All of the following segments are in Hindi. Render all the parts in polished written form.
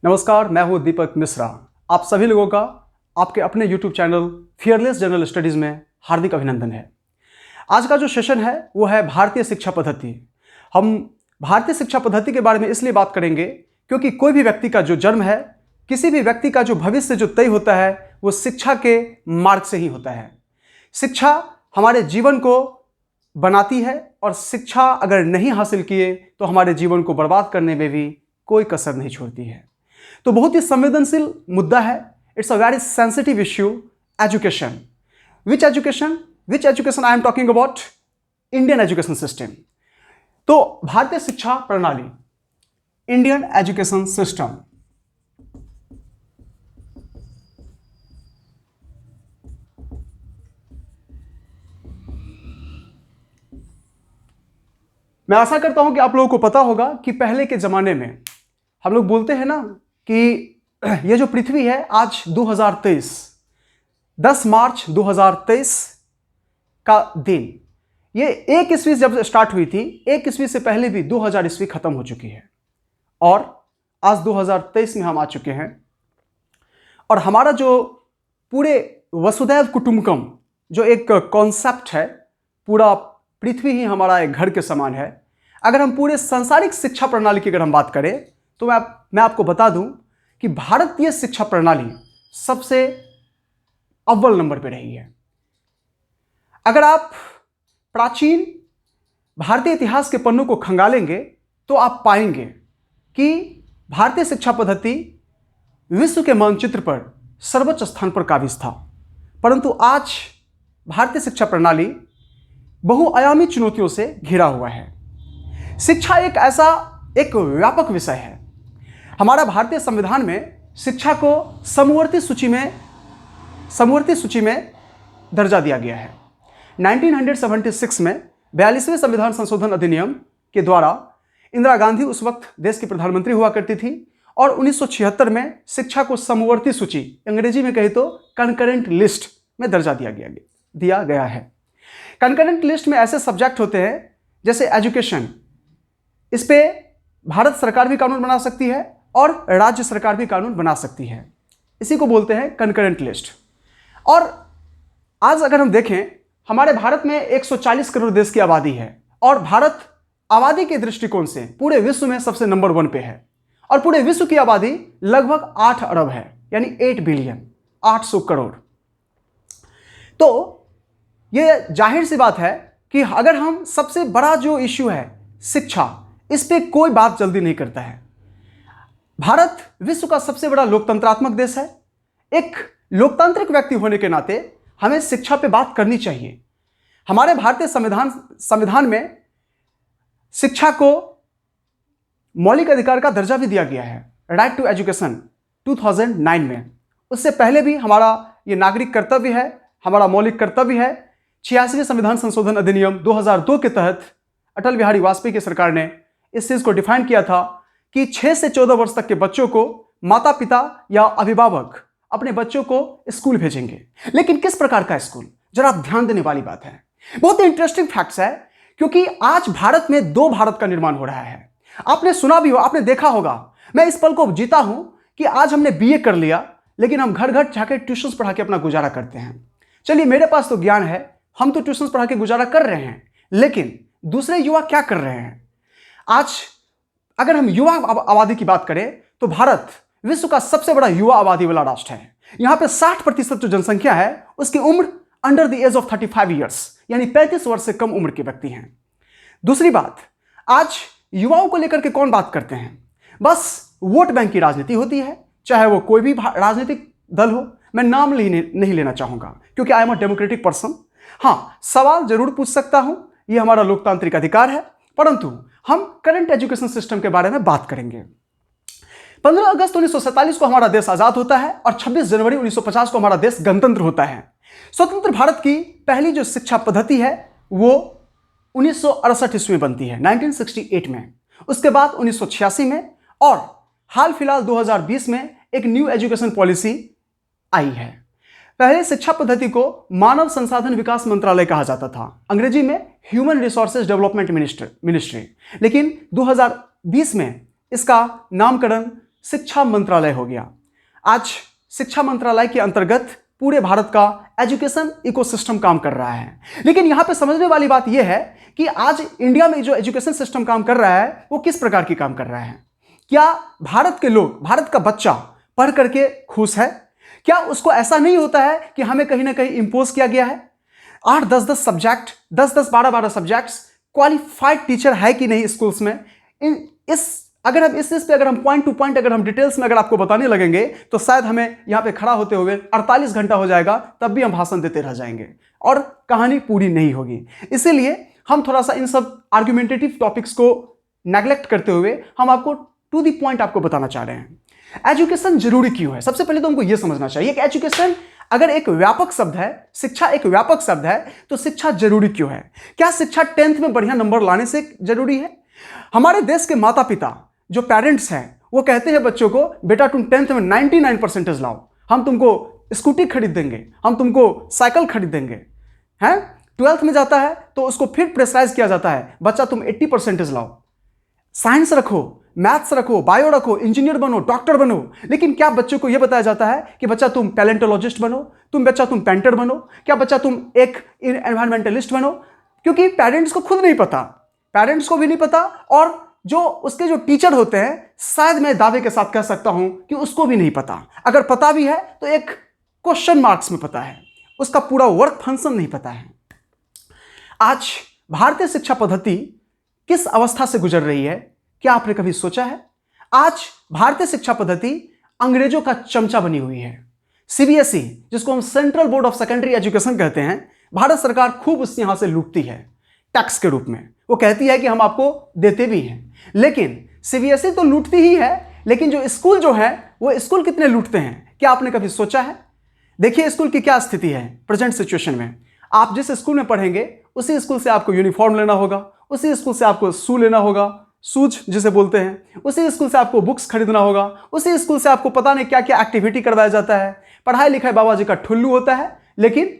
नमस्कार, मैं हूं दीपक मिश्रा। आप सभी लोगों का आपके अपने YouTube channel fearless general studies में हार्दिक अभिनंदन है। आज का जो सेशन है वो है भारतीय शिक्षा पद्धति। हम भारतीय शिक्षा पद्धति के बारे में इसलिए बात करेंगे क्योंकि कोई भी व्यक्ति का जो जन्म है, किसी भी व्यक्ति का जो भविष्य जो तय होता है वो शिक्षा के मार्ग से ही होता है। शिक्षा हमारे जीवन को बनाती है और शिक्षा अगर नहीं हासिल किए तो हमारे जीवन को बर्बाद करने में भी कोई कसर नहीं छोड़ती है। तो बहुत ही संवेदनशील मुद्दा है। It's a very sensitive issue, education. Which education I am talking about? Indian education system. तो भारतीय शिक्षा प्रणाली, इंडियन एजुकेशन सिस्टम। मैं आशा करता हूं कि आप लोगों को पता होगा कि पहले के जमाने में हम लोग बोलते हैं ना कि ये जो पृथ्वी है आज 2023, 10 मार्च 2023 का दिन, ये 1 ईस्वी जब स्टार्ट हुई थी, 1 ईस्वी से पहले भी 2000 ईस्वी खत्म हो चुकी है और आज 2023 में हम आ चुके हैं। और हमारा जो पूरे वसुधैव कुटुंबकम जो एक कॉन्सेप्ट है, पूरा पृथ्वी ही हमारा एक घर के समान है। अगर हम पूरे सांसारिक शिक्षा प्रणाली की अगर हम बात करें तो मैं आपको बता दूं कि भारतीय शिक्षा प्रणाली सबसे अव्वल नंबर पे रही है। अगर आप प्राचीन भारतीय इतिहास के पन्नों को खंगालेंगे तो आप पाएंगे कि भारतीय शिक्षा पद्धति विश्व के मानचित्र पर सर्वोच्च स्थान पर काबिज था। परंतु आज भारतीय शिक्षा प्रणाली बहुआयामी चुनौतियों से घिरा हुआ है। शिक्षा एक व्यापक विषय है। हमारा भारतीय संविधान में शिक्षा को समवर्ती सूची में दर्जा दिया गया है। 1976 में 42वें संविधान संशोधन अधिनियम के द्वारा इंदिरा गांधी उस वक्त देश की प्रधानमंत्री हुआ करती थी और 1976 में शिक्षा को समवर्ती सूची, अंग्रेजी में कहे तो कंकरेंट लिस्ट में दर्जा दिया गया है। कंकरेंट लिस्ट में ऐसे सब्जेक्ट होते हैं जैसे एजुकेशन, इस पे भारत सरकार भी कानून बना सकती है और राज्य सरकार भी कानून बना सकती है। इसी को बोलते हैं कंकरेंट लिस्ट। और आज अगर हम देखें, हमारे भारत में 140 करोड़ देश की आबादी है और भारत आबादी के दृष्टिकोण से पूरे विश्व में सबसे नंबर 1 पे है और पूरे विश्व की आबादी लगभग 8 अरब है, यानी 8 बिलियन, 800 करोड़। तो ये जाहिर सी बात है कि अगर हम सबसे बड़ा जो इश्यू है शिक्षा, इस पे कोई बात जल्दी नहीं करता है। भारत विश्व का सबसे बड़ा लोकतंत्रात्मक देश है। एक लोकतांत्रिक व्यक्ति होने के नाते हमें शिक्षा पे बात करनी चाहिए। हमारे भारतीय संविधान में शिक्षा को मौलिक अधिकार का दर्जा भी दिया गया है, राइट टू एजुकेशन, 2009 में। उससे पहले भी हमारा ये नागरिक कर्तव्य है, हमारा मौलिक कर्तव्य है। 86वें संविधान संशोधन अधिनियम 2002 के तहत अटल बिहारी वाजपेयी की सरकार ने इस चीज को डिफाइन किया था कि 6 से 14 वर्ष तक के बच्चों को माता पिता या अभिभावक अपने बच्चों को स्कूल भेजेंगे। लेकिन किस प्रकार का स्कूल, जरा ध्यान देने वाली बात है। बहुत ही इंटरेस्टिंग फैक्ट्स है क्योंकि आज भारत में 2 भारत का निर्माण हो रहा है। आपने सुना भी हो, आपने देखा होगा। मैं इस पल को जीता हूं कि आज हमने BA कर लिया, लेकिन हम घर घर जाकर ट्यूशन पढ़ा के अपना गुजारा करते हैं। चलिए, मेरे पास तो ज्ञान है, हम तो ट्यूशन पढ़ा के गुजारा कर रहे हैं, लेकिन दूसरे युवा क्या कर रहे हैं? आज अगर हम युवा आबादी की बात करें तो भारत विश्व का सबसे बड़ा युवा आबादी वाला राष्ट्र है। यहां पे 60% जो जनसंख्या है उसकी उम्र under the age of 35 years, यानी 35 वर्ष से कम उम्र के व्यक्ति हैं। दूसरी बात, आज युवाओं को लेकर के कौन बात करते हैं? बस वोट बैंक की राजनीति होती है, चाहे वो कोई भी राजनीतिक दल हो। मैं नाम नहीं लेना चाहूंगा क्योंकि I am a democratic person. हाँ, सवाल जरूर पूछ सकता हूं, यह हमारा लोकतांत्रिक अधिकार है, परंतु हम करंट एजुकेशन सिस्टम के बारे में बात करेंगे। 15 अगस्त 1947 को हमारा देश आजाद होता है और 26 जनवरी 1950 को हमारा देश गणतंत्र होता है। स्वतंत्र भारत की पहली जो शिक्षा पद्धति है वो 1968 ईस्वी में बनती है, 1968 में। उसके बाद 1986 में और हाल फिलहाल 2020 में एक न्यू एजुकेशन पॉलिसी आई है। पहले शिक्षा पद्धति को मानव संसाधन विकास मंत्रालय कहा जाता था, अंग्रेजी में ह्यूमन रिसोर्सेज डेवलपमेंट मिनिस्ट्री। लेकिन 2020 में इसका नामकरण शिक्षा मंत्रालय हो गया। आज शिक्षा मंत्रालय के अंतर्गत पूरे भारत का एजुकेशन इकोसिस्टम काम कर रहा है। लेकिन यहां पे समझने वाली बात यह है कि आज इंडिया में जो एजुकेशन सिस्टम काम कर रहा है वो किस प्रकार की काम कर रहा है। क्या भारत के लोग, भारत का बच्चा पढ़ करके खुश है? क्या उसको ऐसा नहीं होता है कि हमें कहीं ना कहीं इंपोज किया गया है? 8-10 सब्जेक्ट, 10-10, 12-12 सब्जेक्ट्स, क्वालिफाइड टीचर है कि नहीं स्कूल्स में? अगर हम इस पे अगर हम पॉइंट टू पॉइंट अगर हम डिटेल्स में अगर आपको बताने लगेंगे तो शायद हमें यहां पे खड़ा होते हुए 48 घंटा हो जाएगा, तब भी हम भाषण देते रह जाएंगे और कहानी पूरी नहीं होगी। इसीलिए हम थोड़ा सा इन सब आर्गुमेंटेटिव टॉपिक्स को नेग्लेक्ट करते हुए हम आपको टू द पॉइंट आपको बताना चाह रहे हैं। एजुकेशन जरूरी क्यों है? सबसे पहले तो हमको यह समझना चाहिए कि एजुकेशन अगर एक व्यापक शब्द है, शिक्षा एक व्यापक शब्द है, तो शिक्षा जरूरी क्यों है? क्या शिक्षा 10th में बढ़िया नंबर लाने से जरूरी है? हमारे देश के माता पिता जो पेरेंट्स हैं वो कहते हैं बच्चों को, बेटा तुम 10th में 99% लाओ, हम तुमको स्कूटी खरीद देंगे, हम तुमको साइकिल खरीद देंगे। हैं 12th में जाता है तो उसको फिर प्रेशराइज किया जाता है, बच्चा तुम 80% लाओ, साइंस रखो, मैथ्स रखो, बायो रखो, इंजीनियर बनो, डॉक्टर बनो। लेकिन क्या बच्चों को यह बताया जाता है कि बच्चा तुम पैलेंटोलॉजिस्ट बनो, बच्चा तुम पेंटर बनो, क्या बच्चा तुम एक एनवायरमेंटलिस्ट बनो? क्योंकि पेरेंट्स को खुद नहीं पता, पेरेंट्स को भी नहीं पता, और जो उसके जो टीचर होते हैं शायद मैं दावे के साथ कह सकता हूं कि उसको भी नहीं पता। अगर पता भी है तो एक क्वेश्चन मार्क्स में पता है, उसका पूरा वर्क फंक्शन नहीं पता है। आज भारतीय शिक्षा पद्धति किस अवस्था से गुजर रही है, क्या आपने कभी सोचा है? आज भारतीय शिक्षा पद्धति अंग्रेजों का चमचा बनी हुई है। सीबीएसई, जिसको हम central board of secondary education कहते हैं, भारत सरकार खूब उस यहां से लूटती है टैक्स के रूप में। वो कहती है कि हम आपको देते भी हैं, लेकिन सीबीएसई तो लूटती ही है, लेकिन जो स्कूल जो है वो स्कूल कितने लूटते हैं, क्या आपने कभी सोचा है? देखिए स्कूल की क्या स्थिति है प्रेजेंट सिचुएशन में। आप जिस स्कूल में पढ़ेंगे उसी स्कूल से आपको यूनिफॉर्म लेना होगा, उसी स्कूल से आपको शू लेना होगा, शूज जिसे बोलते हैं, उसी स्कूल से आपको बुक्स खरीदना होगा, उसी स्कूल से आपको पता नहीं क्या क्या एक्टिविटी करवाया जाता है। पढ़ाई लिखाई बाबा जी का ठुल्लू होता है, लेकिन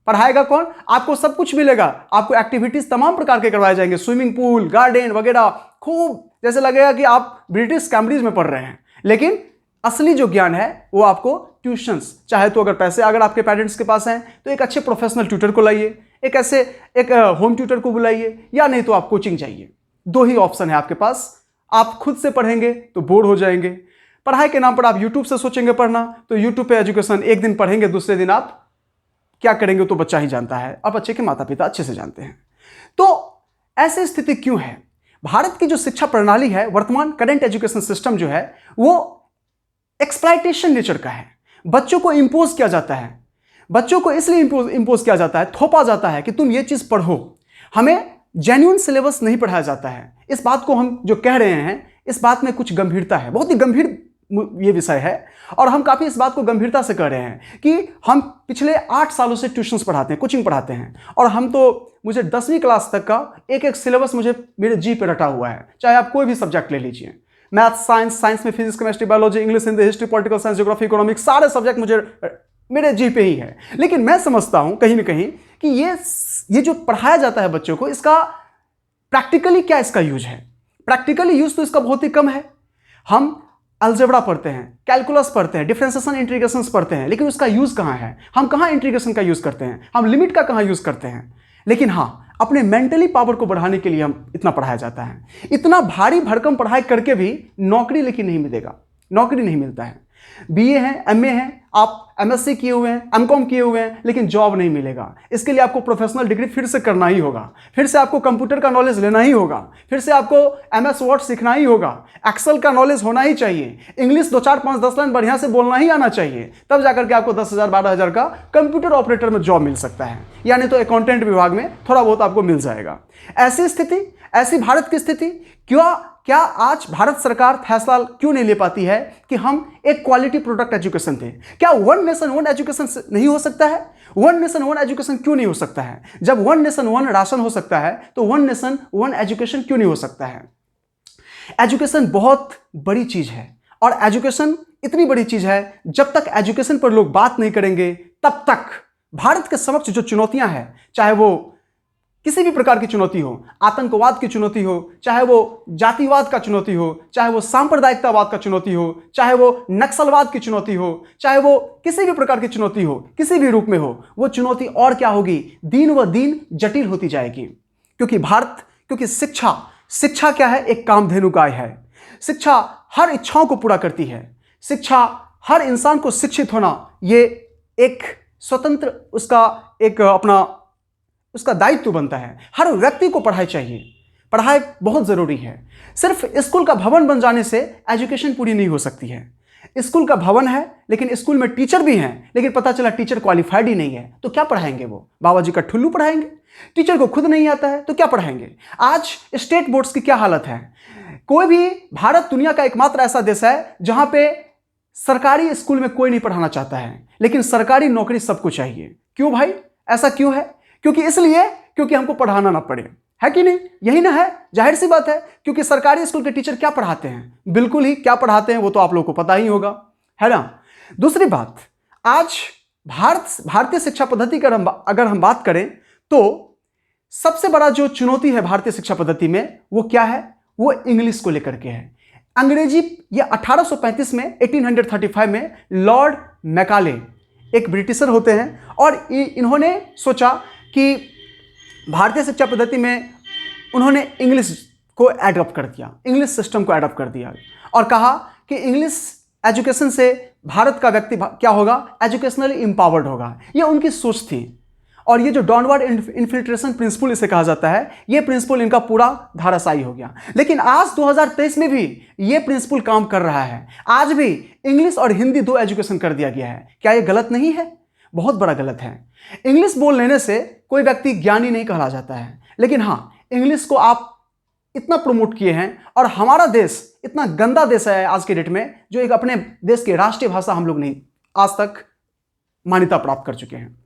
पढ़ाएगा कौन? आपको सब कुछ मिलेगा, आपको एक्टिविटीज तमाम प्रकार के करवाए जाएंगे, स्विमिंग पूल, गार्डन वगैरह, खूब जैसे लगेगा कि आप ब्रिटिश कैम्ब्रिज में पढ़ रहे हैं। लेकिन असली जो ज्ञान है वो आपको ट्यूशंस, चाहे तो अगर पैसे अगर आपके पेरेंट्स के पास हैं तो एक अच्छे प्रोफेशनल ट्यूटर को लाइए, एक होम ट्यूटर को बुलाइए, या नहीं तो आप कोचिंग चाहिए। दो ही ऑप्शन है आपके पास। आप खुद से पढ़ेंगे तो बोर हो जाएंगे, पढ़ाई के नाम पर आप यूट्यूब से सोचेंगे पढ़ना, तो यूट्यूब पे एजुकेशन एक दिन पढ़ेंगे, दूसरे दिन आप क्या करेंगे तो बच्चा ही जानता है, और बच्चे के माता पिता अच्छे से जानते हैं। तो ऐसी स्थिति क्यों है? भारत की जो शिक्षा प्रणाली है, वर्तमान करंट एजुकेशन सिस्टम जो है वो एक्सप्लॉयटेशन नेचर का है। बच्चों को इंपोज किया जाता है, बच्चों को इसलिए इंपोज किया जाता है, थोपा जाता है कि तुम ये चीज पढ़ो। हमें जेन्युइन सिलेबस नहीं पढ़ाया जाता है। इस बात को हम जो कह रहे हैं, इस बात में कुछ गंभीरता है, बहुत ही गंभीर ये विषय है, और हम काफी इस बात को गंभीरता से कह रहे हैं कि हम पिछले 8 सालों से ट्यूशंस पढ़ाते हैं, कोचिंग पढ़ाते हैं, और हम तो मुझे 10वीं क्लास तक का एक सिलेबस मुझे मेरे जी पे रटा हुआ है। चाहे आप कोई भी सब्जेक्ट ले लीजिए, मैथ, साइंस में physics, chemistry, biology, English, Hindi, history, political science, geography, economics, सारे सब्जेक्ट मुझे मेरे जी पे ही है। लेकिन मैं समझता हूं कहीं ना कहीं कि ये जो पढ़ाया जाता है बच्चों को, इसका प्रैक्टिकली क्या इसका यूज है? प्रैक्टिकली यूज तो इसका बहुत ही कम है। हम अलजेब्रा पढ़ते हैं, कैलकुलस पढ़ते हैं, डिफरेंशिएशन इंटीग्रेशंस पढ़ते हैं, लेकिन उसका यूज कहां है? हम कहां इंटीग्रेशन का यूज करते हैं? हम लिमिट का कहां यूज करते हैं? लेकिन हां, अपने मेंटली पावर को बढ़ाने के लिए हम इतना पढ़ाया जाता है। इतना भारी भरकम पढ़ाई करके भी नौकरी लेकिन नहीं मिलेगा, नौकरी नहीं मिलता है। बीए है, एमए है, आप एमएससी किए हुए हैं, एमकॉम किए हुए हैं, लेकिन जॉब नहीं मिलेगा। इसके लिए आपको प्रोफेशनल डिग्री फिर से करना ही होगा, फिर से आपको कंप्यूटर का नॉलेज लेना ही होगा, फिर से आपको एमएस वर्ड सीखना ही होगा, एक्सेल का नॉलेज होना ही चाहिए, इंग्लिश 2, 4, 5, 10 लाइन बढ़िया से बोलना ही आना चाहिए, तब जाकर के आपको 10,000, 12,000 का कंप्यूटर ऑपरेटर में जॉब मिल सकता है, यानी तो अकाउंटेंट विभाग में थोड़ा बहुत आपको मिल जाएगा। ऐसी स्थिति, ऐसी भारत की स्थिति, क्या आज भारत सरकार फैसला क्यों नहीं ले पाती है कि हम एक क्वालिटी प्रोडक्ट एजुकेशन दें? क्या वन नेशन वन एजुकेशन नहीं हो सकता है? वन नेशन वन एजुकेशन क्यों नहीं हो सकता है? जब वन नेशन वन राशन हो सकता है तो वन नेशन वन एजुकेशन क्यों नहीं हो सकता है? एजुकेशन बहुत बड़ी चीज है, और एजुकेशन इतनी बड़ी चीज है, जब तक एजुकेशन पर लोग बात नहीं करेंगे तब तक भारत के समक्ष जो चुनौतियां हैं, चाहे वो किसी भी प्रकार की चुनौती हो, आतंकवाद की चुनौती हो, चाहे वो जातिवाद का चुनौती हो, चाहे वो सांप्रदायिकतावाद का चुनौती हो, चाहे वो नक्सलवाद की चुनौती हो, चाहे वो किसी भी प्रकार की चुनौती हो, किसी भी रूप में हो, वो चुनौती और क्या होगी, दिन व दिन जटिल होती जाएगी। क्योंकि शिक्षा क्या है, एक कामधेनु गाय है। शिक्षा हर इच्छाओं को पूरा करती है। शिक्षा, हर इंसान को शिक्षित होना, ये एक स्वतंत्र उसका दायित्व बनता है। हर व्यक्ति को पढ़ाई चाहिए, पढ़ाई बहुत जरूरी है। सिर्फ स्कूल का भवन बन जाने से एजुकेशन पूरी नहीं हो सकती है। स्कूल का भवन है, लेकिन स्कूल में टीचर भी हैं, लेकिन पता चला टीचर क्वालिफाइड ही नहीं है, तो क्या पढ़ाएंगे? वो बाबा जी का ठुल्लू पढ़ाएंगे? टीचर को खुद नहीं आता है तो क्या पढ़ाएंगे? आज स्टेट बोर्ड्स की क्या हालत है? कोई भी, भारत दुनिया का एकमात्र ऐसा देश है जहां पे सरकारी स्कूल में कोई नहीं पढ़ाना चाहता है, लेकिन सरकारी नौकरी सबको चाहिए। क्यों भाई, ऐसा क्यों है? क्योंकि हमको पढ़ाना ना पड़े, है कि नहीं? यही ना है, जाहिर सी बात है। क्योंकि सरकारी स्कूल के टीचर क्या पढ़ाते हैं? बिल्कुल ही क्या पढ़ाते हैं वो तो आप लोगों को पता ही होगा, है ना। दूसरी बात, आज भारतीय शिक्षा पद्धति का अगर हम बात करें तो सबसे बड़ा जो चुनौती है भारतीय शिक्षा पद्धति में, वो क्या है? वो इंग्लिश को लेकर के है। अंग्रेजी, ये 1835 में 1835 में लॉर्ड मैकाले एक ब्रिटिशर होते हैं, और इन्होंने सोचा कि भारतीय शिक्षा पद्धति में उन्होंने इंग्लिश को एडॉप्ट कर दिया, इंग्लिश सिस्टम को एडॉप्ट कर दिया, और कहा कि इंग्लिश एजुकेशन से भारत का व्यक्ति क्या होगा, एजुकेशनली इंपावर्ड होगा। ये उनकी सोच थी। और ये जो डाउनवर्ड इन्फिल्ट्रेशन प्रिंसिपल इसे कहा जाता है, ये प्रिंसिपल इनका पूरा धाराशायी हो गया। लेकिन आज 2023 में भी ये प्रिंसिपल काम कर रहा है। आज भी इंग्लिश और हिंदी दो एजुकेशन कर दिया गया है। क्या ये गलत नहीं है? बहुत बड़ा गलत है। इंग्लिश बोल लेने से कोई व्यक्ति ज्ञानी नहीं कहला जाता है, लेकिन हाँ, इंग्लिश को आप इतना प्रमोट किए हैं, और हमारा देश इतना गंदा देश है आज के डेट में, जो एक अपने देश की राष्ट्रीय भाषा हम लोग नहीं आज तक मान्यता प्राप्त कर चुके हैं।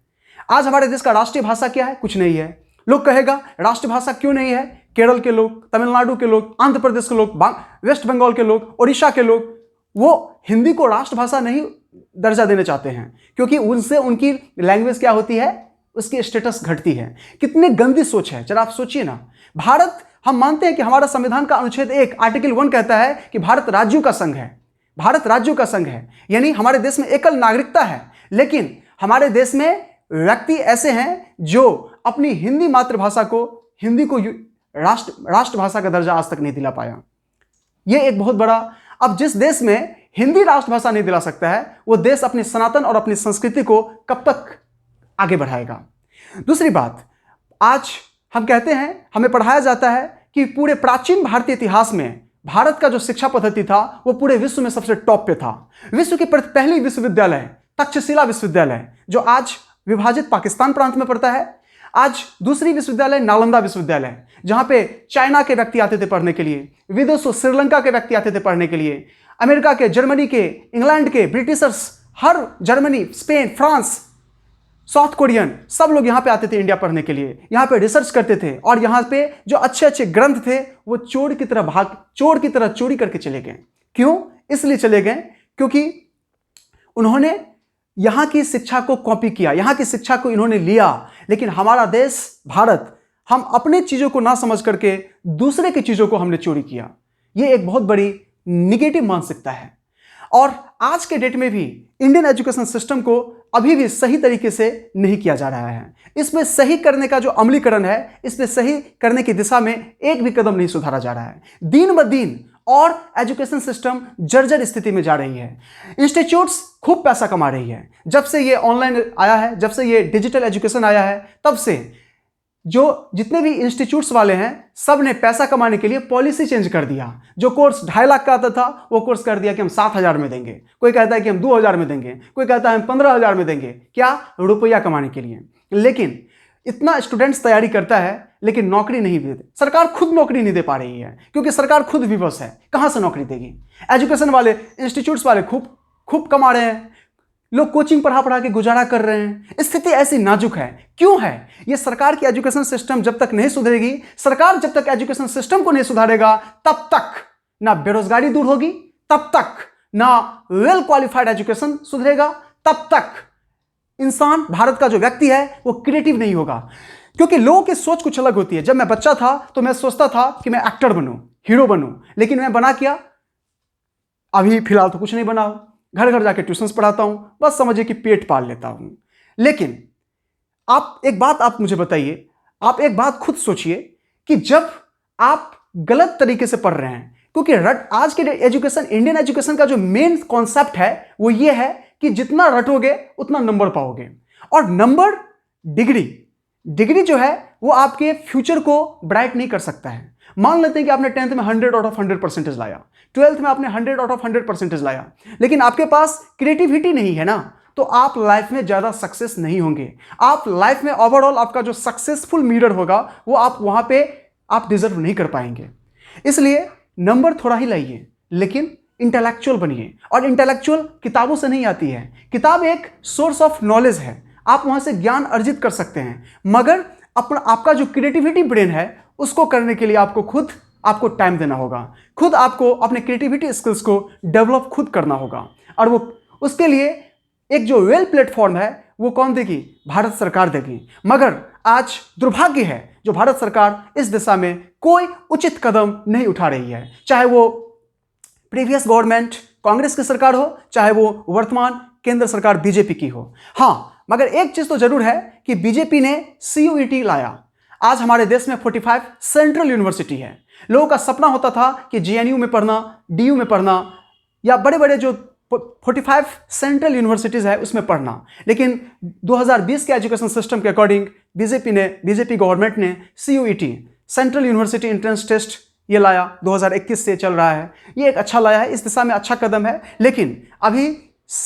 आज हमारे देश का राष्ट्रीय भाषा क्या है? कुछ नहीं है। लोग कहेगा राष्ट्रीय भाषा क्यों नहीं है? केरल के लोग, तमिलनाडु के लोग, आंध्र प्रदेश के लोग, वेस्ट बंगाल के लोग, उड़ीसा के लोग, वो हिंदी को राष्ट्रभाषा नहीं दर्जा देना चाहते हैं, क्योंकि उनसे उनकी लैंग्वेज क्या होती है, उसकी स्टेटस घटती है। कितनी गंदी सोच है, जरा आप सोचिए ना। भारत, हम मानते हैं कि हमारा संविधान का अनुच्छेद 1 आर्टिकल 1 कहता है कि भारत राज्यों का संघ है, भारत राज्यों का संघ है, यानी हमारे देश में एकल नागरिकता है। लेकिन हमारे देश में व्यक्ति ऐसे हैं जो अपनी हिंदी मातृभाषा को, हिंदी को राष्ट्रभाषा का दर्जा आज तक नहीं दिला पाया। यह एक बहुत बड़ा, अब जिस देश में हिंदी राष्ट्रभाषा नहीं दिला सकता है, वो देश अपनी सनातन और अपनी संस्कृति को कब तक आगे बढ़ाएगा? दूसरी बात, आज हम कहते हैं, हमें पढ़ाया जाता है कि पूरे प्राचीन भारतीय इतिहास में भारत का जो शिक्षा पद्धति था वो पूरे विश्व में सबसे टॉप पे था। विश्व की पहली विश्वविद्यालय तक्षशिला विश्वविद्यालय, जो आज विभाजित पाकिस्तान प्रांत में पड़ता है। आज दूसरी विश्वविद्यालय नालंदा विश्वविद्यालय, जहां पे चाइना के व्यक्ति आते थे पढ़ने के लिए, विदेशों श्रीलंका के व्यक्ति आते थे पढ़ने के लिए, अमेरिका के, जर्मनी के, इंग्लैंड के, ब्रिटिशर्स, हर Germany, Spain, France, South Korean, सब लोग यहाँ पे आते थे इंडिया पढ़ने के लिए, यहाँ पे रिसर्च करते थे, और यहाँ पे जो अच्छे अच्छे ग्रंथ थे वो चोर की तरह चोरी करके चले गए। क्यों? इसलिए चले गए क्योंकि उन्होंने यहाँ की शिक्षा को कॉपी किया, यहाँ की शिक्षा को इन्होंने लिया। लेकिन हमारा देश भारत, हम अपने चीज़ों को ना समझ करके दूसरे की चीज़ों को हमने चोरी किया। ये एक बहुत बड़ी निगेटिव मानसिकता है। और आज के डेट में भी इंडियन एजुकेशन सिस्टम को अभी भी सही तरीके से नहीं किया जा रहा है। इसमें सही करने का जो अमलीकरण है, इसमें सही करने की दिशा में एक भी कदम नहीं सुधारा जा रहा है। दिन ब दिन और एजुकेशन सिस्टम जर्जर स्थिति में जा रही है। इंस्टीट्यूट्स खूब पैसा कमा रही है। जब से ये ऑनलाइन आया है, जब से ये डिजिटल एजुकेशन आया है, तब से जो जितने भी इंस्टीट्यूट्स वाले हैं, सब ने पैसा कमाने के लिए पॉलिसी चेंज कर दिया। जो कोर्स 2.5 लाख का आता था, वो कोर्स कर दिया कि हम 7,000 में देंगे। कोई कहता है कि हम 2,000 में देंगे, कोई कहता है हम 15,000 में देंगे। क्या? रुपया कमाने के लिए। लेकिन इतना स्टूडेंट्स तैयारी करता है, लेकिन नौकरी नहीं देते। सरकार खुद नौकरी नहीं दे पा रही है, क्योंकि सरकार खुद विवश है। कहां से नौकरी देगी? एजुकेशन वाले, इंस्टीट्यूट्स वाले खूब कमा रहे हैं, लोग कोचिंग पढ़ा के गुजारा कर रहे हैं। स्थिति ऐसी नाजुक है। क्यों है? ये सरकार की एजुकेशन सिस्टम जब तक नहीं सुधरेगी, सरकार जब तक एजुकेशन सिस्टम को नहीं सुधारेगा, तब तक ना बेरोजगारी दूर होगी, तब तक ना वेल क्वालिफाइड एजुकेशन सुधरेगा, तब तक इंसान, भारत का जो व्यक्ति है, वो क्रिएटिव नहीं होगा। क्योंकि लोगों की सोच कुछ अलग होती है। जब मैं बच्चा था तो मैं सोचता था कि मैं एक्टर बनूं, हीरो बनूं, लेकिन मैं बना क्या? अभी फिलहाल तो कुछ नहीं बना हूं, घर घर जाके ट्यूशंस पढ़ाता हूं, बस समझिए कि पेट पाल लेता हूं। लेकिन आप मुझे बताइए, आप एक बात खुद सोचिए कि जब आप गलत तरीके से पढ़ रहे हैं, क्योंकि आज के एजुकेशन, इंडियन एजुकेशन का जो मेन कॉन्सेप्ट है वो ये है कि जितना रटोगे उतना नंबर पाओगे, और नंबर, डिग्री जो है वो आपके फ्यूचर को ब्राइट नहीं कर सकता है। मान लेते हैं कि आपने 10th में 100 आउट ऑफ 100 परसेंटेज लाया, 12th में आपने 100 आउट ऑफ 100 परसेंटेज लाया, लेकिन आपके पास क्रिएटिविटी नहीं है ना, तो आप लाइफ में ज्यादा सक्सेस नहीं होंगे। आप लाइफ में ओवरऑल आपका जो सक्सेसफुल मिरर होगा वो आप वहां पे आप डिजर्व नहीं कर पाएंगे। इसलिए नंबर थोड़ा ही लाइए, लेकिन इंटेलेक्चुअल बनिए। और इंटेलेक्चुअल किताबों से नहीं आती है, किताब एक सोर्स ऑफ नॉलेज है, आप वहां से ज्ञान अर्जित कर सकते हैं, मगर आपका जो क्रिएटिविटी ब्रेन है उसको करने के लिए आपको टाइम देना होगा, खुद आपको अपने क्रिएटिविटी स्किल्स को डेवलप खुद करना होगा। और वो उसके लिए एक जो वेल प्लेटफॉर्म है वो कौन देगी? भारत सरकार देगी। मगर आज दुर्भाग्य है जो भारत सरकार इस दिशा में कोई उचित कदम नहीं उठा रही है, चाहे वो प्रीवियस गवर्नमेंट कांग्रेस की सरकार हो, चाहे वो वर्तमान केंद्र सरकार बीजेपी की हो। हाँ, मगर एक चीज तो जरूर है कि बीजेपी ने CUET लाया। आज हमारे देश में 45 सेंट्रल यूनिवर्सिटी है। लोगों का सपना होता था कि JNU में पढ़ना, DU में पढ़ना, या बड़े बड़े जो 45 सेंट्रल यूनिवर्सिटीज है उसमें पढ़ना, लेकिन 2020 के एजुकेशन सिस्टम के अकॉर्डिंग बीजेपी गवर्नमेंट ने CUET, central university entrance test, ये लाया, 2021 से चल रहा है। ये एक अच्छा लाया है, इस दिशा में अच्छा कदम है, लेकिन अभी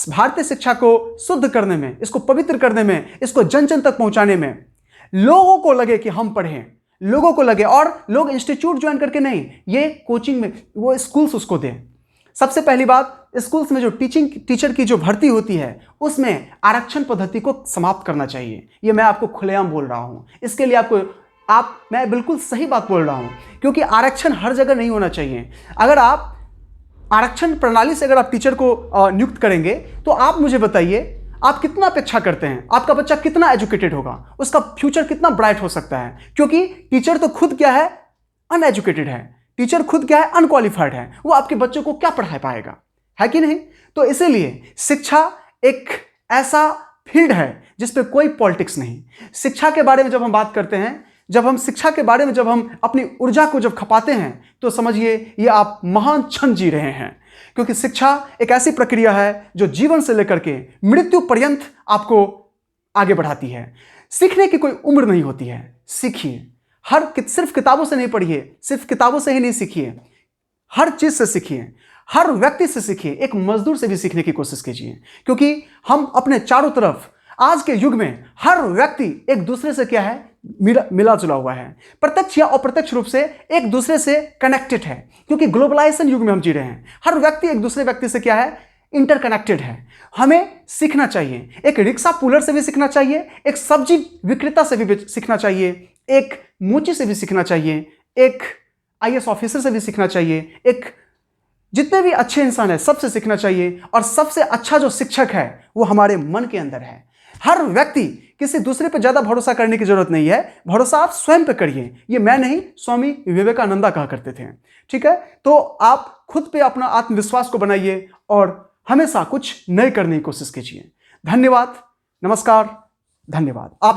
भारतीय शिक्षा को शुद्ध करने में, इसको पवित्र करने में, इसको जन जन तक पहुंचाने में लोगों को लगे कि हम पढ़ें, लोगों को लगे, और लोग इंस्टीट्यूट ज्वाइन करके नहीं, ये कोचिंग में वो स्कूल्स उसको दें। सबसे पहली बात, स्कूल्स में जो टीचर की जो भर्ती होती है उसमें आरक्षण पद्धति को समाप्त करना चाहिए। ये मैं आपको खुलेआम बोल रहा हूं। इसके लिए मैं बिल्कुल सही बात बोल रहा हूं, क्योंकि आरक्षण हर जगह नहीं होना चाहिए। अगर आप आरक्षण प्रणाली से अगर आप टीचर को नियुक्त करेंगे तो आप मुझे बताइए, आप कितना अपेक्षा करते हैं? आपका बच्चा कितना एजुकेटेड होगा, उसका फ्यूचर कितना ब्राइट हो सकता है? क्योंकि टीचर तो खुद क्या है? अनएजुकेटेड है। टीचर खुद क्या है? अनक्वालिफाइड है। वो आपके बच्चों को क्या पढ़ा पाएगा? है कि नहीं? तो इसीलिए शिक्षा एक ऐसा फील्ड है जिस पे कोई पॉलिटिक्स नहीं। शिक्षा के बारे में जब हम बात करते हैं, जब हम अपनी ऊर्जा को जब खपाते हैं, तो समझिए ये आप महान क्षण जी रहे हैं, क्योंकि शिक्षा एक ऐसी प्रक्रिया है जो जीवन से लेकर के मृत्यु पर्यंत आपको आगे बढ़ाती है। सीखने की कोई उम्र नहीं होती है। सीखिए, सिर्फ किताबों से नहीं पढ़िए, सिर्फ किताबों से ही नहीं सीखिए, हर चीज से सीखिए, हर व्यक्ति से सीखिए, एक मजदूर से भी सीखने की कोशिश कीजिए, क्योंकि हम अपने चारों तरफ आज के युग में हर व्यक्ति एक दूसरे से क्या है? मिला जुला हुआ है, प्रत्यक्ष या अप्रत्यक्ष रूप से एक दूसरे से कनेक्टेड है, क्योंकि ग्लोबलाइजेशन युग में हम जी रहे हैं। हर व्यक्ति एक दूसरे व्यक्ति से क्या है? इंटरकनेक्टेड है। हमें सीखना चाहिए, एक रिक्शा पुलर से भी सीखना चाहिए, एक सब्जी विक्रेता से भी सीखना चाहिए, एक मोची से भी सीखना चाहिए, एक IAS ऑफिसर से भी सीखना चाहिए, एक जितने भी अच्छे इंसान हैं सबसे सीखना चाहिए। और सबसे अच्छा जो शिक्षक है वो हमारे मन के अंदर है। हर व्यक्ति, किसी दूसरे पे ज्यादा भरोसा करने की जरूरत नहीं है, भरोसा आप स्वयं पे करिए। ये मैं नहीं, स्वामी विवेकानंदा कहा करते थे। ठीक है, तो आप खुद पे अपना आत्मविश्वास को बनाइए और हमेशा कुछ नए करने की कोशिश कीजिए। धन्यवाद, नमस्कार, धन्यवाद। आप